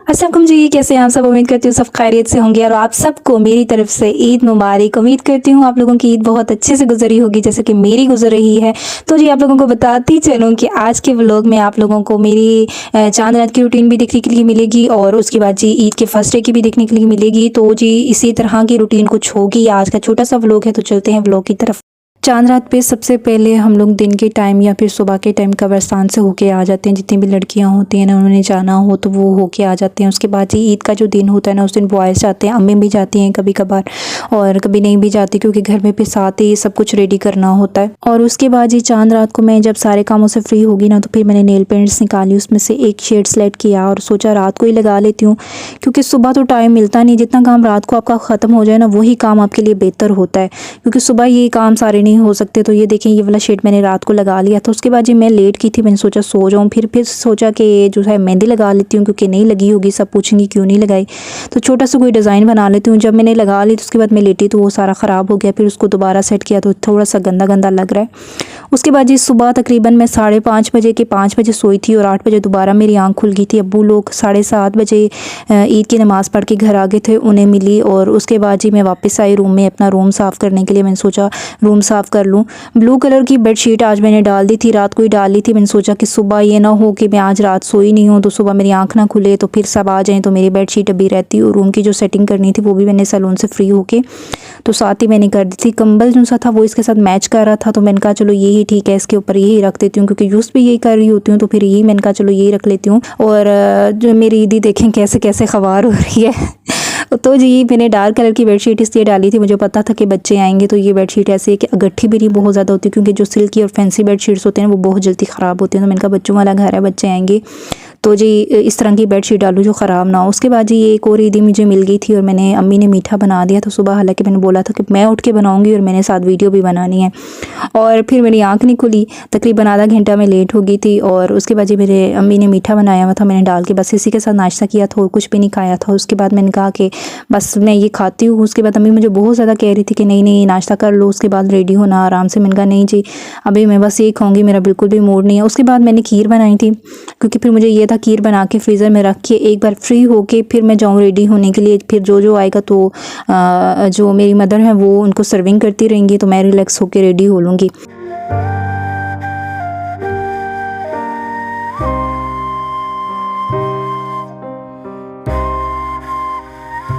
अस्सलाम वालेकुम जी, कैसे हैं आप सब। उम्मीद करती हूँ सब खैरियत से होंगे और आप सबको मेरी तरफ से ईद मुबारक। उम्मीद करती हूँ आप लोगों की ईद बहुत अच्छे से गुजरी होगी जैसे कि मेरी गुजर रही है। तो जी आप लोगों को बताती चलूँ कि आज के व्लॉग में आप लोगों को मेरी चांद रात की रूटीन भी देखने के लिए मिलेगी और उसके बाद जी ईद के फर्स्ट डे की भी देखने के लिए मिलेगी। तो जी इसी तरह की रूटीन कुछ होगी। आज का छोटा सा व्लॉग है, तो चलते हैं व्लॉग की तरफ। चांद रात पे सबसे पहले हम लोग दिन के टाइम या फिर सुबह के टाइम कब्रिस्तान से होके आ जाते हैं। जितनी भी लड़कियां होती हैं ना, उन्होंने जाना हो तो वो होके आ जाते हैं। उसके बाद जी ईद का जो दिन होता है ना, उस दिन बॉयज़ जाते हैं, अम्मी भी जाती हैं कभी कभार और कभी नहीं भी जाती, क्योंकि घर में फिर साथ ही सब कुछ रेडी करना होता है। और उसके बाद जी चांद रात को मैं जब सारे कामों से फ्री होगी ना, तो फिर मैंने नेल पेंट्स निकाली, उसमें से एक शेड सेलेक्ट किया और सोचा रात को ही लगा लेती हूँ, क्योंकि सुबह तो टाइम मिलता नहीं। जितना काम रात को आपका ख़त्म हो जाए ना, वही काम आपके लिए बेहतर होता है, क्योंकि सुबह ये काम सारे नहीं हो सकते। तो ये देखें, ये वाला शेड मैंने रात को लगा लिया था। उसके बाद जी मैं लेट की थी, मैंने सोचा सो जाऊँ। फिर सोचा कि जो है मेहंदी लगा लेती हूँ, क्योंकि नहीं लगी होगी, सब पूछेंगी क्यों नहीं लगाई, तो छोटा सा कोई डिज़ाइन बना लेती हूँ। जब मैंने लगा ली तो उसके बाद मैं लेटी तो वो सारा ख़राब हो गया। फिर उसको दोबारा सेट किया तो थोड़ा सा गंदा गंदा लग रहा है। उसके बाद जी सुबह तकरीबन मैं 5:30 बजे के 5 बजे सोई थी और 8 बजे दोबारा मेरी आँख खुल गई थी। अब्बू लोग 7:30 बजे ईद की नमाज़ पढ़ के घर आ गए थे, उन्हें मिली। और उसके बाद जी मैं वापस आई रूम में, अपना रूम साफ़ करने के लिए। मैंने सोचा रूम साफ़ कर लूँ। ब्लू कलर की बेडशीट आज मैंने डाल दी थी, रात को ही डाल ली थी। मैंने सोचा कि सुबह ये ना हो कि मैं आज रात सोई नहीं हूँ तो सुबह मेरी आँख ना खुले तो फिर सब आ जाएँ, तो मेरी बेडशीट अभी रहती। और रूम की जो सेटिंग करनी थी वो भी मैंने सैलून से फ्री होके तो साथ ही मैंने कर दी थी। कंबल जो सा था वो इसके साथ मैच कर रहा था, तो मैंने कहा चलो यही ठीक है, इसके ऊपर यही रख देती हूँ, क्योंकि यूज़ भी यही कर रही होती हूँ, तो फिर यही मैंने कहा चलो यही रख लेती हूँ। और जो मेरी ईदी देखें कैसे कैसे ख़वार हो रही है। तो जी मैंने डार्क कलर की बेडशीट इसलिए डाली थी, मुझे पता था कि बच्चे आएंगे। तो ये बेडशीट ऐसी है कि अगट्ठी भी नहीं बहुत ज़्यादा होती, क्योंकि जो सिल्की और फैंसी बेडशीट्स होते हैं वो बहुत जल्दी ख़राब होते हैं। तो मैंने कहा बच्चों वाला घर है, बच्चे आएंगे तो जी इस तरह की बेडशीट डालूँ जो ख़राब ना हो। उसके बाद जी ये एक और ईदी मुझे मिल गई थी और मैंने अम्मी ने मीठा बना दिया। तो सुबह हालांकि मैंने बोला था कि मैं उठ के बनाऊँगी और मैंने साथ वीडियो भी बनानी है, और फिर मेरी आँख नहीं खुली। तकरीबन आधा घंटा मैं लेट हो गई थी। और उसके बाद जी मेरे अम्मी ने मीठा बनाया हुआ था, मैंने डाल के बस इसी के साथ नाश्ता किया था और कुछ भी नहीं खाया था। उसके बाद मैंने कहा कि बस मैं ये खाती हूँ। उसके बाद अम्मी मुझे बहुत ज़्यादा कह रही थी कि नहीं नहीं नाश्ता कर लो, उसके बाद रेडी होना आराम से। मैंने कहा नहीं जी अभी मैं बस ये खाऊंगी, मेरा बिल्कुल भी मूड नहीं है। उसके बाद मैंने खीर बनाई थी, क्योंकि फिर मुझे ये था खीर बना के फ्रीज़र में रख के एक बार फ्री होके फिर मैं जाऊँ रेडी होने के लिए। फिर जो आएगा तो जो मेरी मदर है वो उनको सर्विंग करती रहेंगी, तो मैं रिलैक्स होकर रेडी हो लूँगी।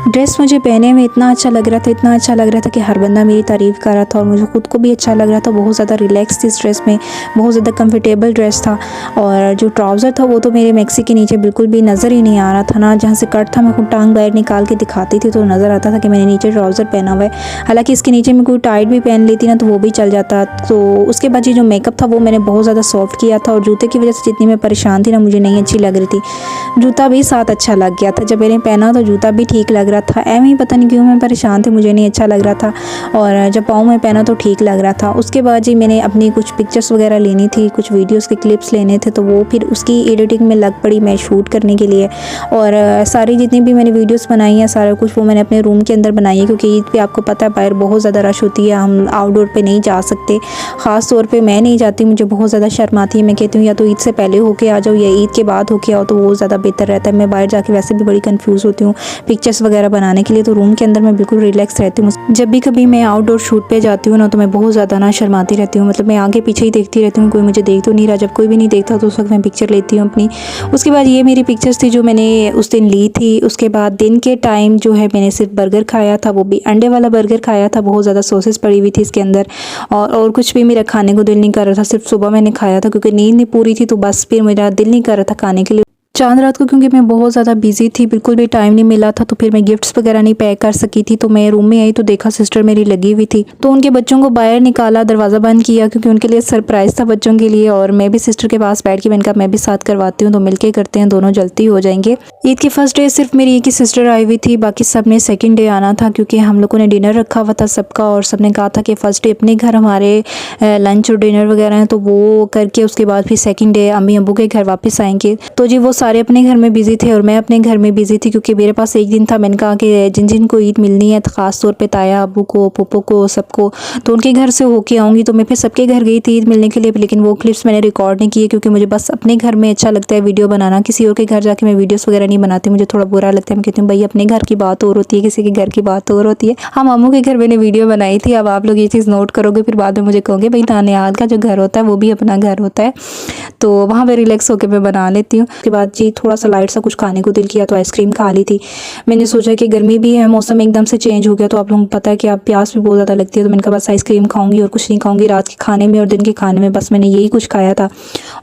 ड्रेस मुझे पहने में इतना अच्छा लग रहा था, इतना अच्छा लग रहा था कि हर बंदा मेरी तारीफ़ कर रहा था और मुझे ख़ुद को भी अच्छा लग रहा था। बहुत ज़्यादा रिलैक्स थी इस ड्रेस में, बहुत ज़्यादा कंफर्टेबल ड्रेस था। और जो ट्राउज़र था वो तो मेरे मैक्सी के नीचे बिल्कुल भी नज़र ही नहीं आ रहा था ना। जहाँ से कट था मैं खुद टांग बाहर निकाल के दिखाती थी तो नज़र आता था कि मैंने नीचे ट्राउज़र पहना हुआ है। हालाँकि इसके नीचे मैं कोई टाइट भी पहन लेती ना तो वो भी चल जाता। तो उसके बाद ये जो मेकअप था वो मैंने बहुत ज़्यादा सॉफ्ट किया था, और जूते की वजह से जितनी मैं परेशान थी ना, मुझे नहीं अच्छी लग रही थी। जूता भी साथ अच्छा लग गया था, जब मैंने पहना तो जूता भी ठीक लग रहा था। एवं ही पता नहीं क्यों मैं परेशान थी, मुझे नहीं अच्छा लग रहा था, और जब पाँव में पहना तो ठीक लग रहा था। उसके बाद जी मैंने अपनी कुछ पिक्चर्स वगैरह लेनी थी, कुछ वीडियोस के क्लिप्स लेने थे, तो वो फिर उसकी एडिटिंग में लग पड़ी मैं शूट करने के लिए। और सारी जितनी भी मैंने वीडियोस बनाई हैं सारा कुछ वो मैंने अपने रूम के अंदर बनाई है, क्योंकि ईद पे आपको पता है बाहर बहुत ज़्यादा रश होती है, हम आउटडोर पे नहीं जा सकते। ख़ास तौर पे मैं नहीं जाती, मुझे बहुत ज़्यादा शर्म आती है। मैं कहती हूँ या तो ईद से पहले होके आ जाओ या ईद के बाद होके आओ, तो वो ज़्यादा बेहतर रहता है। मैं बाहर जाके वैसे भी बड़ी कंफ्यूज होती हूँ पिक्चर्स वगैरह बनाने के लिए, तो रूम के अंदर मैं बिल्कुल रिलैक्स रहती हूँ। जब भी कभी मैं आउटडोर शूट पे जाती हूँ ना, तो मैं बहुत ज़्यादा ना शर्माती रहती हूँ, मतलब मैं आगे पीछे ही देखती रहती हूँ, कोई मुझे देख तो नहीं रहा। जब कोई भी नहीं देखता तो उस वक्त मैं पिक्चर लेती हूँ अपनी। उसके बाद ये मेरी पिक्चर्स थी जो मैंने उस दिन ली थी। उसके बाद दिन के टाइम जो है मैंने सिर्फ बर्गर खाया था, वो भी अंडे वाला बर्गर खाया था। बहुत ज़्यादा सॉसेस पड़ी हुई थी इसके अंदर, और कुछ भी मेरा खाने को दिल नहीं कर रहा था। सिर्फ सुबह मैंने खाया था क्योंकि नींद नहीं पूरी थी, तो बस फिर मेरा दिल नहीं कर रहा था खाने के लिए। चांद रात को क्योंकि मैं बहुत ज़्यादा बिजी थी, बिल्कुल भी टाइम नहीं मिला था, तो फिर मैं गिफ्ट्स वगैरह नहीं पैक कर सकी थी। तो मैं रूम में आई तो देखा सिस्टर मेरी लगी हुई थी, तो उनके बच्चों को बाहर निकाला, दरवाज़ा बंद किया, क्योंकि उनके लिए सरप्राइज़ था बच्चों के लिए। और मैं भी सिस्टर के पास बैठ के मैंने कहा मैं भी साथ करवाती हूँ, तो मिलके करते हैं, दोनों जल्दी हो जाएंगे। ईद की फर्स्ट डे सिर्फ मेरी एक ही सिस्टर आई हुई थी, बाकी सब ने सेकेंड डे आना था, क्योंकि हम लोगों ने डिनर रखा हुआ था सबका, और सब ने कहा था कि फ़र्स्ट डे अपने घर हमारे लंच और डिनर वगैरह हैं, तो वो करके उसके बाद फिर सेकेंड डे अम्मी अब्बू के घर वापस आएंगे। तो जी वो सारे अपने घर में बिज़ी थे और मैं अपने घर में बिज़ी थी, क्योंकि मेरे पास एक दिन था। मैंने कहा कि जिन जिन को ईद मिलनी है, तो ख़ास तौर पे ताया, अबू को, पप्पो को, सबको, तो उनके घर से होके आऊँगी। तो मैं फिर सबके घर गई थी ईद मिलने के लिए, लेकिन वो क्लिप्स मैंने रिकॉर्ड नहीं किए, क्योंकि मुझे बस अपने घर में अच्छा लगता है वीडियो बनाना। किसी और के घर जाके मैं वीडियोस वगैरह नहीं बनाती, मुझे थोड़ा बुरा लगता है। मैं कहती हूँ भाई अपने घर की बात और होती है, किसी के घर की बात और होती है। हाँ, मामू के घर मैंने वीडियो बनाई थी। अब आप लोग ये चीज़ नोट करोगे, फिर बाद में मुझे कहोगे भाई नानियाल का जो घर होता है वो भी अपना घर होता है, तो वहाँ पे रिलैक्स होकर मैं बना लेती हूँ। उसके बाद जी थोड़ा सा लाइट सा कुछ खाने को दिल किया, तो आइसक्रीम खा ली थी। मैंने सोचा कि गर्मी भी है, मौसम एकदम से चेंज हो गया, तो आप लोगों को पता है कि आप प्यास भी बहुत ज़्यादा लगती है, तो मैंने कहा बस आइसक्रीम खाऊंगी और कुछ नहीं खाऊंगी। रात के खाने में और दिन के खाने में बस मैंने यही कुछ खाया था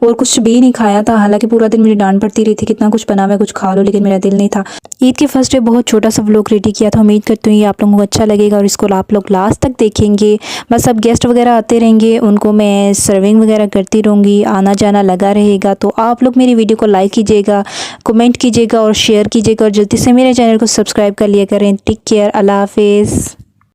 और कुछ भी नहीं खाया था। हालांकि पूरा दिन मुझे डांट पड़ती रही थी कितना कुछ बना हुआ है, कुछ खा लो, लेकिन मेरा दिल नहीं था। ईद के फर्स्ट डे बहुत छोटा सा व्लॉग रेडी किया था। उम्मीद करती हूँ ये आप लोगों को अच्छा लगेगा और इसको आप लोग लास्ट तक देखेंगे। बस अब गेस्ट वगैरह आते रहेंगे, उनको मैं सर्विंग वगैरह करती रहूँगी, आना जाना लगा रहेगा। तो आप लोग मेरी वीडियो को लाइक कीजिएगा, कमेंट कीजिएगा और शेयर कीजिएगा, और जल्दी से मेरे चैनल को सब्सक्राइब कर लिया करें। टेक केयर, अल्लाह हाफिज़।